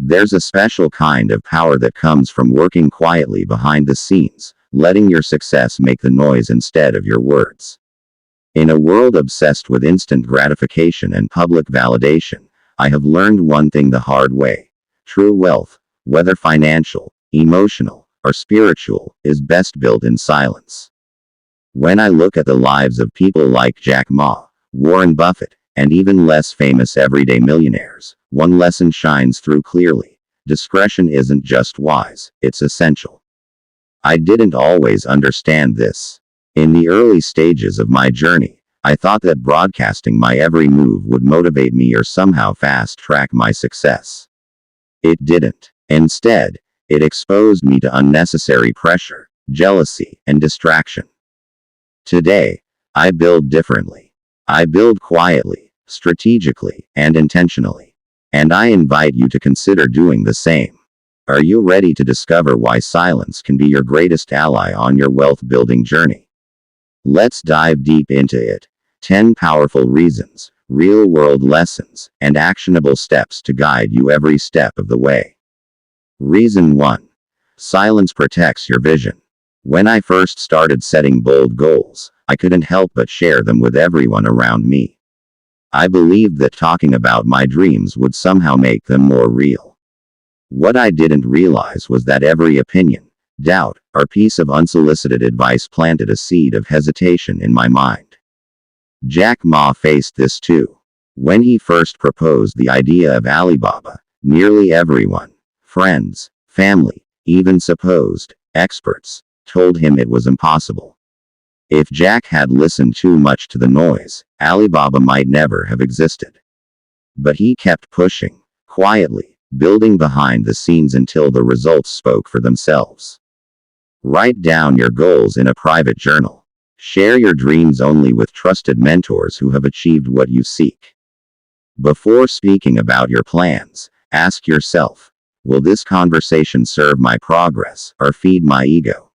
There's a special kind of power that comes from working quietly behind the scenes, letting your success make the noise instead of your words. In a world obsessed with instant gratification and public validation, I have learned one thing the hard way. True wealth, whether financial, emotional, or spiritual, is best built in silence. When I look at the lives of people like Jack Ma, Warren Buffett, and even less famous everyday millionaires, one lesson shines through clearly. Discretion isn't just wise, it's essential. I didn't always understand this. In the early stages of my journey, I thought that broadcasting my every move would motivate me or somehow fast-track my success. It didn't. Instead, it exposed me to unnecessary pressure, jealousy, and distraction. Today, I build differently. I build quietly, strategically, and intentionally. And I invite you to consider doing the same. Are you ready to discover why silence can be your greatest ally on your wealth-building journey? Let's dive deep into it. 10 powerful reasons, real-world lessons, and actionable steps to guide you every step of the way. Reason 1. Silence protects your vision. When I first started setting bold goals, I couldn't help but share them with everyone around me. I believed that talking about my dreams would somehow make them more real. What I didn't realize was that every opinion, doubt, or piece of unsolicited advice planted a seed of hesitation in my mind. Jack Ma faced this too. When he first proposed the idea of Alibaba, nearly everyone, friends, family, even supposed experts, told him it was impossible. If Jack had listened too much to the noise, Alibaba might never have existed. But he kept pushing, quietly, building behind the scenes until the results spoke for themselves. Write down your goals in a private journal. Share your dreams only with trusted mentors who have achieved what you seek. Before speaking about your plans, ask yourself, will this conversation serve my progress or feed my ego?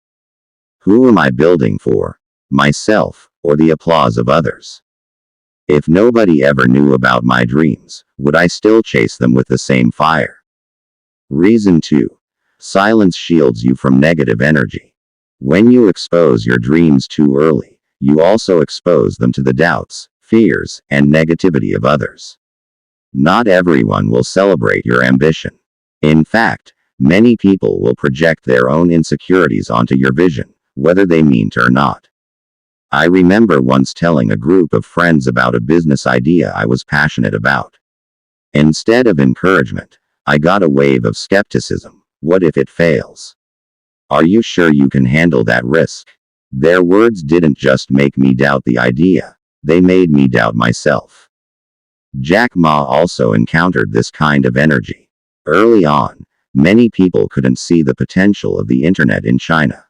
Who am I building for? Myself, or the applause of others? If nobody ever knew about my dreams, would I still chase them with the same fire? Reason 2. Silence shields you from negative energy. When you expose your dreams too early, you also expose them to the doubts, fears, and negativity of others. Not everyone will celebrate your ambition. In fact, many people will project their own insecurities onto your vision, whether they mean to or not. I remember once telling a group of friends about a business idea I was passionate about. Instead of encouragement, I got a wave of skepticism. What if it fails? Are you sure you can handle that risk? Their words didn't just make me doubt the idea, they made me doubt myself. Jack Ma also encountered this kind of energy. Early on, many people couldn't see the potential of the internet in China.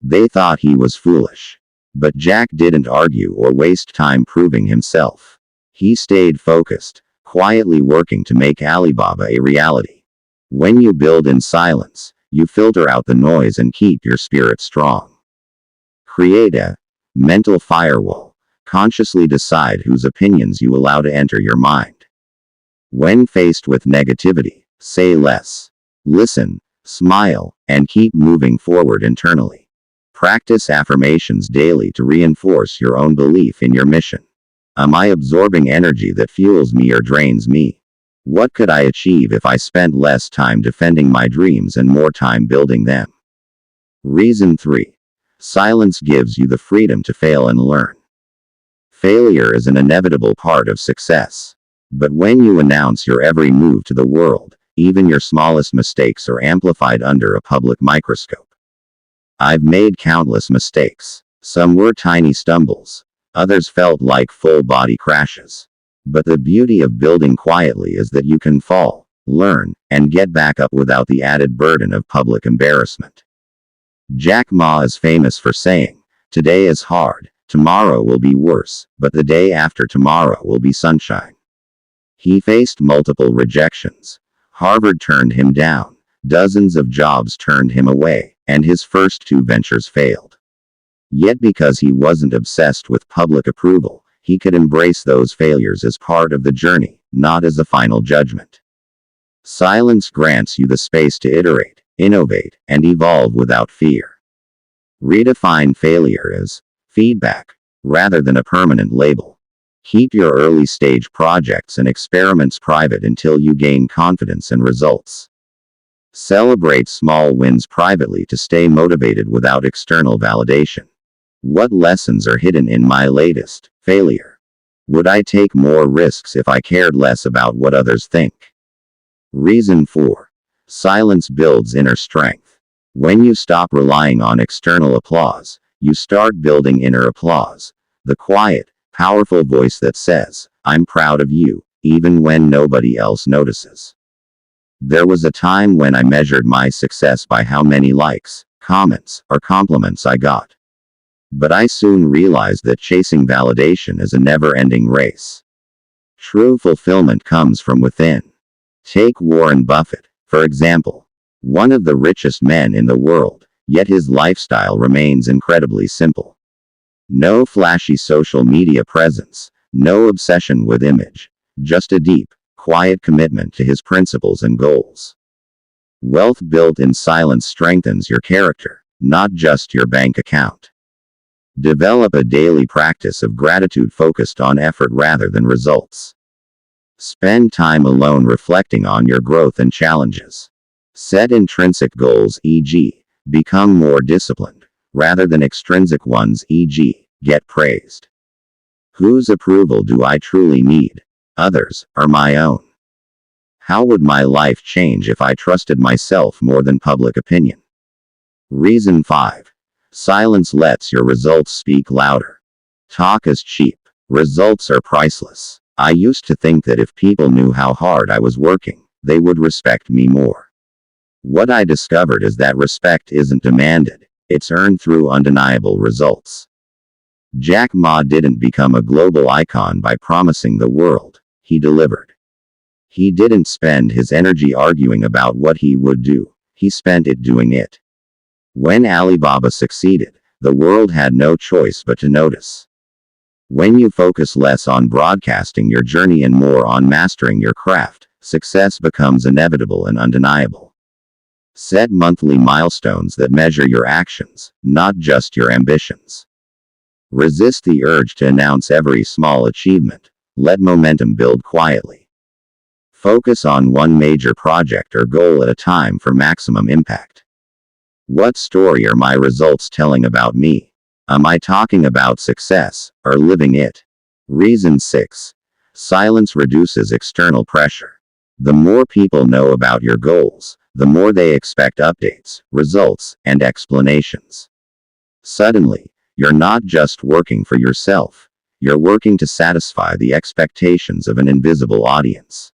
They thought he was foolish. But Jack didn't argue or waste time proving himself. He stayed focused, quietly working to make Alibaba a reality. When you build in silence, you filter out the noise and keep your spirit strong. Create a mental firewall. Consciously decide whose opinions you allow to enter your mind. When faced with negativity, say less. Listen, smile, and keep moving forward internally. Practice affirmations daily to reinforce your own belief in your mission. Am I absorbing energy that fuels me or drains me? What could I achieve if I spent less time defending my dreams and more time building them? Reason 3. Silence gives you the freedom to fail and learn. Failure is an inevitable part of success. But when you announce your every move to the world, even your smallest mistakes are amplified under a public microscope. I've made countless mistakes. Some were tiny stumbles. Others felt like full-body crashes. But the beauty of building quietly is that you can fall, learn, and get back up without the added burden of public embarrassment. Jack Ma is famous for saying, "Today is hard, tomorrow will be worse, but the day after tomorrow will be sunshine." He faced multiple rejections. Harvard turned him down. Dozens of jobs turned him away, and his first 2 ventures failed. Yet because he wasn't obsessed with public approval, he could embrace those failures as part of the journey, not as a final judgment. Silence grants you the space to iterate, innovate, and evolve without fear. Redefine failure as feedback, rather than a permanent label. Keep your early stage projects and experiments private until you gain confidence and results. Celebrate small wins privately to stay motivated without external validation. What lessons are hidden in my latest failure? Would I take more risks if I cared less about what others think? Reason 4. Silence builds inner strength. When you stop relying on external applause, you start building inner applause. The quiet, powerful voice that says, "I'm proud of you," even when nobody else notices. There was a time when I measured my success by how many likes, comments, or compliments I got. But I soon realized that chasing validation is a never-ending race. True fulfillment comes from within. Take Warren Buffett, for example. One of the richest men in the world, yet his lifestyle remains incredibly simple. No flashy social media presence, no obsession with image, just a deep, quiet commitment to his principles and goals. Wealth built in silence strengthens your character, not just your bank account. Develop a daily practice of gratitude focused on effort rather than results. Spend time alone reflecting on your growth and challenges. Set intrinsic goals, e.g., become more disciplined, rather than extrinsic ones, e.g., get praised. Whose approval do I truly need? Others, or my own? How would my life change if I trusted myself more than public opinion? Reason 5. Silence lets your results speak louder. Talk is cheap. Results are priceless. I used to think that if people knew how hard I was working, they would respect me more. What I discovered is that respect isn't demanded, it's earned through undeniable results. Jack Ma didn't become a global icon by promising the world, he delivered. He didn't spend his energy arguing about what he would do, he spent it doing it. When Alibaba succeeded, the world had no choice but to notice. When you focus less on broadcasting your journey and more on mastering your craft, success becomes inevitable and undeniable. Set monthly milestones that measure your actions, not just your ambitions. Resist the urge to announce every small achievement. Let momentum build quietly. Focus on one major project or goal at a time for maximum impact. What story are my results telling about me? Am I talking about success, or living it? Reason 6. Silence reduces external pressure. The more people know about your goals, the more they expect updates, results, and explanations. Suddenly, you're not just working for yourself, you're working to satisfy the expectations of an invisible audience.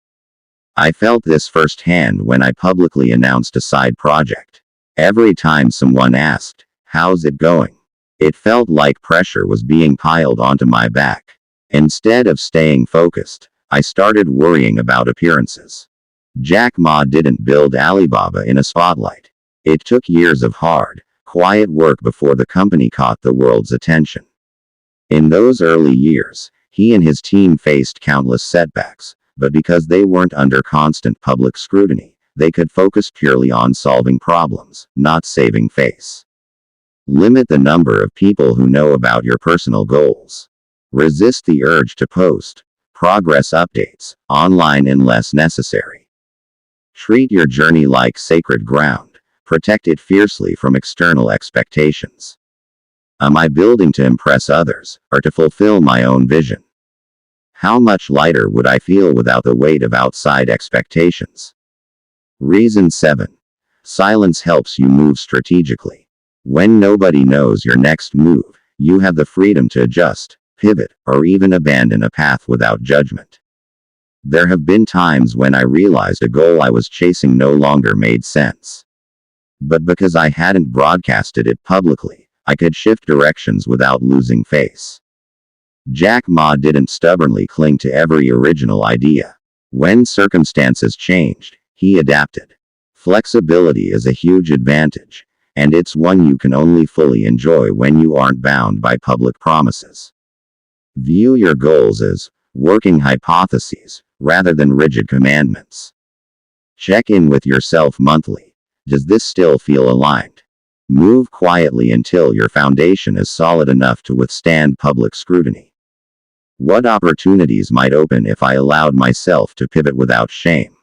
I felt this firsthand when I publicly announced a side project. Every time someone asked, "How's it going?" it felt like pressure was being piled onto my back. Instead of staying focused, I started worrying about appearances. Jack Ma didn't build Alibaba in a spotlight. It took years of hard, quiet work before the company caught the world's attention. In those early years, he and his team faced countless setbacks, but because they weren't under constant public scrutiny, they could focus purely on solving problems, not saving face. Limit the number of people who know about your personal goals. Resist the urge to post progress updates online unless necessary. Treat your journey like sacred ground. Protect it fiercely from external expectations. Am I building to impress others, or to fulfill my own vision? How much lighter would I feel without the weight of outside expectations? Reason 7. Silence helps you move strategically. When nobody knows your next move, you have the freedom to adjust, pivot, or even abandon a path without judgment. There have been times when I realized a goal I was chasing no longer made sense. But because I hadn't broadcasted it publicly, I could shift directions without losing face. Jack Ma didn't stubbornly cling to every original idea. When circumstances changed, he adapted. Flexibility is a huge advantage, and it's one you can only fully enjoy when you aren't bound by public promises. View your goals as working hypotheses, rather than rigid commandments. Check in with yourself monthly. Does this still feel aligned? Move quietly until your foundation is solid enough to withstand public scrutiny. What opportunities might open if I allowed myself to pivot without shame?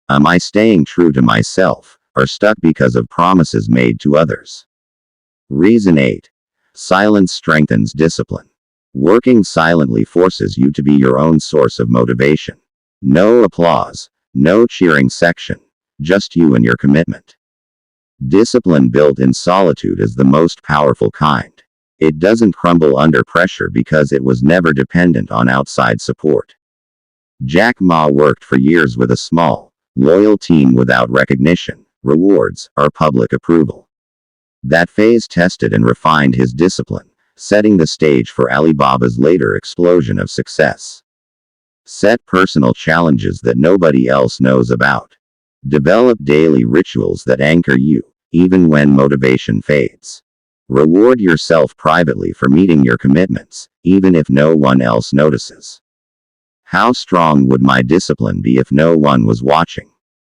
Am I staying true to myself, or stuck because of promises made to others? Reason 8. Silence strengthens discipline. Working silently forces you to be your own source of motivation. No applause, no cheering section, just you and your commitment. Discipline built in solitude is the most powerful kind. It doesn't crumble under pressure because it was never dependent on outside support. Jack Ma worked for years with a small, loyal team without recognition, rewards, or public approval. That phase tested and refined his discipline, setting the stage for Alibaba's later explosion of success. Set personal challenges that nobody else knows about. Develop daily rituals that anchor you, even when motivation fades. Reward yourself privately for meeting your commitments, even if no one else notices. How strong would my discipline be if no one was watching?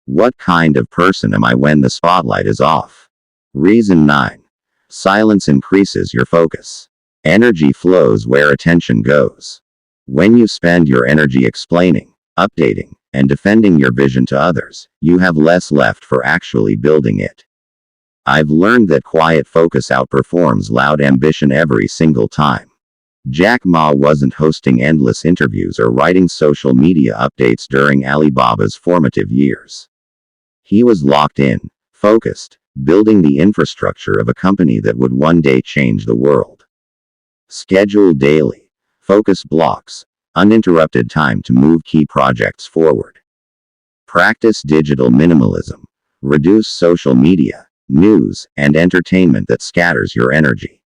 What kind of person am I when the spotlight is off? Reason 9. Silence increases your focus. Energy flows where attention goes. When you spend your energy explaining, updating, and defending your vision to others, you have less left for actually building it. I've learned that quiet focus outperforms loud ambition every single time. Jack Ma wasn't hosting endless interviews or writing social media updates during Alibaba's formative years. He was locked in, focused, building the infrastructure of a company that would one day change the world. Schedule daily, focus blocks, uninterrupted time to move key projects forward. Practice digital minimalism. Reduce social media, news, and entertainment that scatters your energy.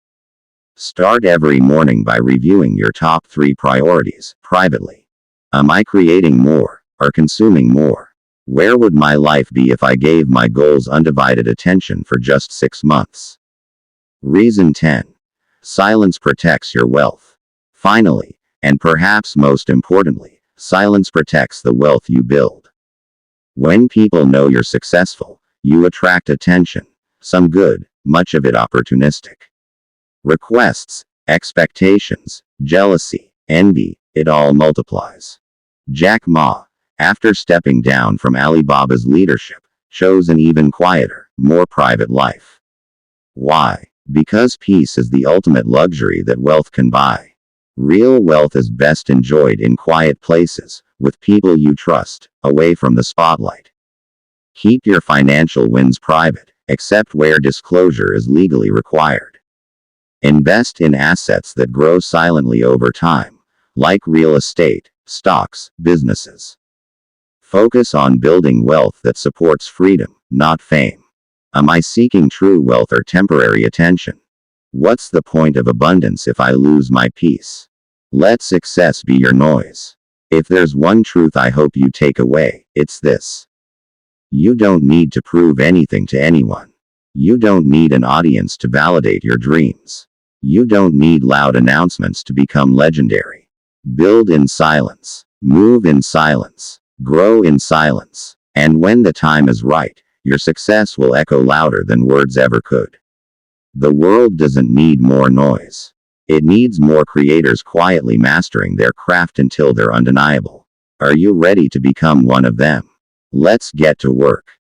Start every morning by reviewing your top 3 priorities, privately. Am I creating more, or consuming more? Where would my life be if I gave my goals undivided attention for just 6 months? Reason 10. Silence protects your wealth. Finally, and perhaps most importantly, silence protects the wealth you build. When people know you're successful, you attract attention, some good, much of it opportunistic. Requests, expectations, jealousy, envy, it all multiplies. Jack Ma, after stepping down from Alibaba's leadership, chose an even quieter, more private life. Why? Because peace is the ultimate luxury that wealth can buy. Real wealth is best enjoyed in quiet places, with people you trust, away from the spotlight. Keep your financial wins private, except where disclosure is legally required. Invest in assets that grow silently over time, like real estate, stocks, businesses. Focus on building wealth that supports freedom, not fame. Am I seeking true wealth or temporary attention? What's the point of abundance if I lose my peace? Let success be your noise. If there's one truth I hope you take away, it's this. You don't need to prove anything to anyone. You don't need an audience to validate your dreams. You don't need loud announcements to become legendary. Build in silence. Move in silence. Grow in silence. And when the time is right, your success will echo louder than words ever could. The world doesn't need more noise. It needs more creators quietly mastering their craft until they're undeniable. Are you ready to become one of them? Let's get to work.